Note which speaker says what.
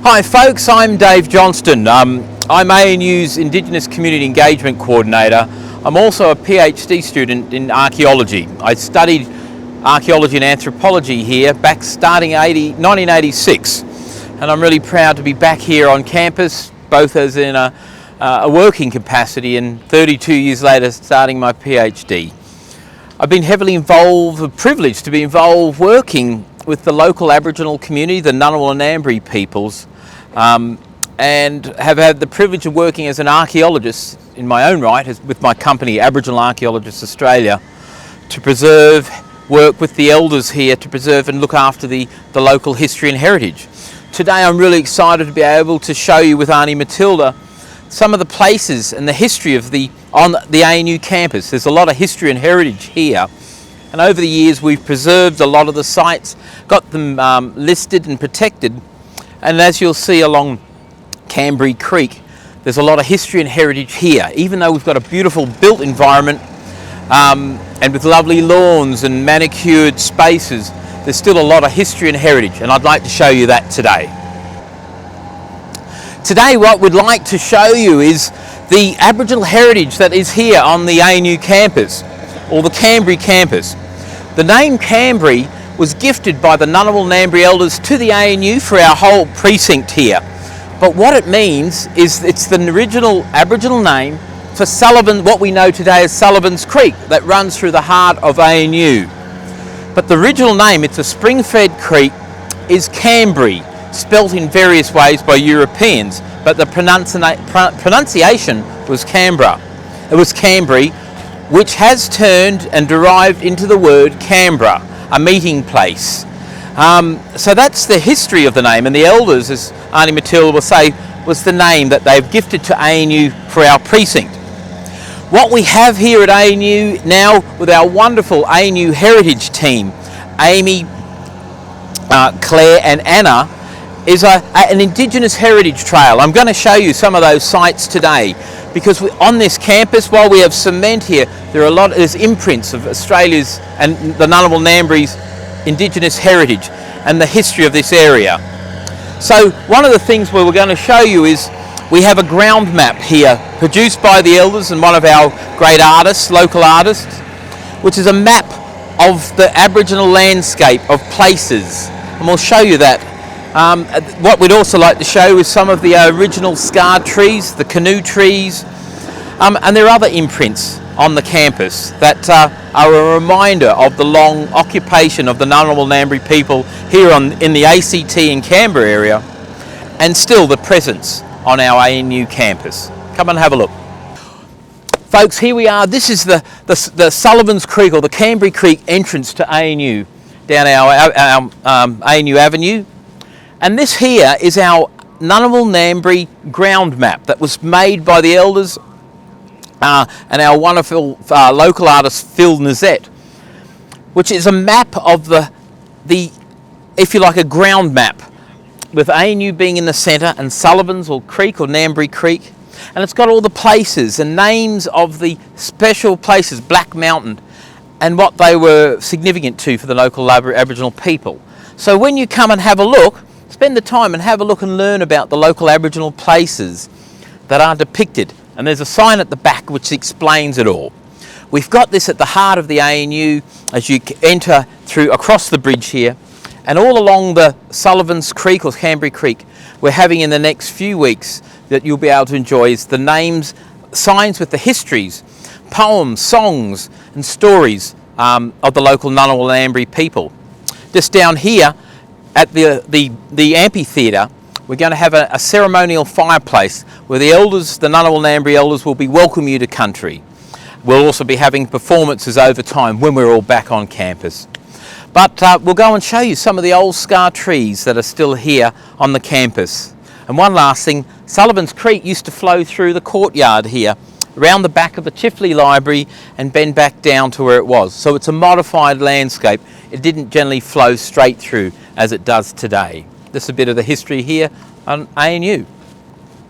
Speaker 1: Hi folks, I'm Dave Johnston. I'm ANU's Indigenous Community Engagement Coordinator. I'm also a PhD student in archaeology. I studied archaeology and anthropology here back starting 1986, and I'm really proud to be back here on campus, both as in a working capacity and 32 years later starting my PhD. I've been heavily involved, privileged to be involved working with the local Aboriginal community, the Ngunnawal-Ngambri peoples, and have had the privilege of working as an archaeologist in my own right with my company Aboriginal Archaeologists Australia to work with the elders here to preserve and look after the local history and heritage. Today I'm really excited to be able to show you with Auntie Matilda some of the places and the history of on the ANU campus. There's a lot of history and heritage here, and over the years we've preserved a lot of the sites, got them listed and protected. And as you'll see along Kambri Creek, there's a lot of history and heritage here. Even though we've got a beautiful built environment and with lovely lawns and manicured spaces, there's still a lot of history and heritage, and I'd like to show you that today. Today what we'd like to show you is the Aboriginal heritage that is here on the ANU campus, or the Kambri campus. The name Kambri was gifted by the Ngunnawal-Ngambri elders to the ANU for our whole precinct here. But what it means is it's the original Aboriginal name for Sullivan, what we know today as Sullivan's Creek, that runs through the heart of ANU. But the original name, it's a spring-fed creek, is Kambri, spelt in various ways by Europeans, but the pronunciation was Canberra. It was Kambri, which has turned and derived into the word Canberra, a meeting place. So that's the history of the name, and the elders, as Auntie Matilda will say, was the name that they've gifted to ANU for our precinct. What we have here at ANU now with our wonderful ANU Heritage team, Amy, Claire and Anna, is an Indigenous Heritage Trail. I'm going to show you some of those sites today, because on this campus, while we have cement here, there's imprints of Australia's and the Ngunnawal-Ngambri's Indigenous heritage and the history of this area. So one of the things we're going to show you is we have a ground map here produced by the elders and one of our great artists, local artists, which is a map of the Aboriginal landscape of places, and we'll show you that. What we'd also like to show is some of the original scar trees, the canoe trees, and there are other imprints on the campus that are a reminder of the long occupation of the Ngunnawal-Ngambri people here in the ACT and Canberra area, and still the presence on our ANU campus. Come and have a look. Folks, here we are. This is the Sullivan's Creek, or the Kambri Creek entrance to ANU, down our ANU Avenue. And this here is our Ngunnawal-Ngambri ground map that was made by the elders and our wonderful local artist Phil Nazette, which is a map of the, if you like, a ground map, with ANU being in the centre and Sullivan's or Creek or Ngambri Creek, and it's got all the places and names of the special places, Black Mountain, and what they were significant to for the local Aboriginal people. So when you come and have a look, spend the time and have a look and learn about the local Aboriginal places that are depicted. And there's a sign at the back which explains it all. We've got this at the heart of the ANU as you enter through across the bridge here, and all along the Sullivan's Creek or Kambri Creek. We're having in the next few weeks that you'll be able to enjoy is the names, signs with the histories, poems, songs and stories of the local Ngunnawal-Ngambri people. Just down here at the amphitheatre, we're going to have a ceremonial fireplace where the elders, the Ngunnawal-Ngambri elders, will be welcome you to country. We'll also be having performances over time when we're all back on campus. But we'll go and show you some of the old scar trees that are still here on the campus. And one last thing, Sullivan's Creek used to flow through the courtyard here, around the back of the Chifley Library and bend back down to where it was. So it's a modified landscape. It didn't generally flow straight through as it does today. This is a bit of the history here on ANU.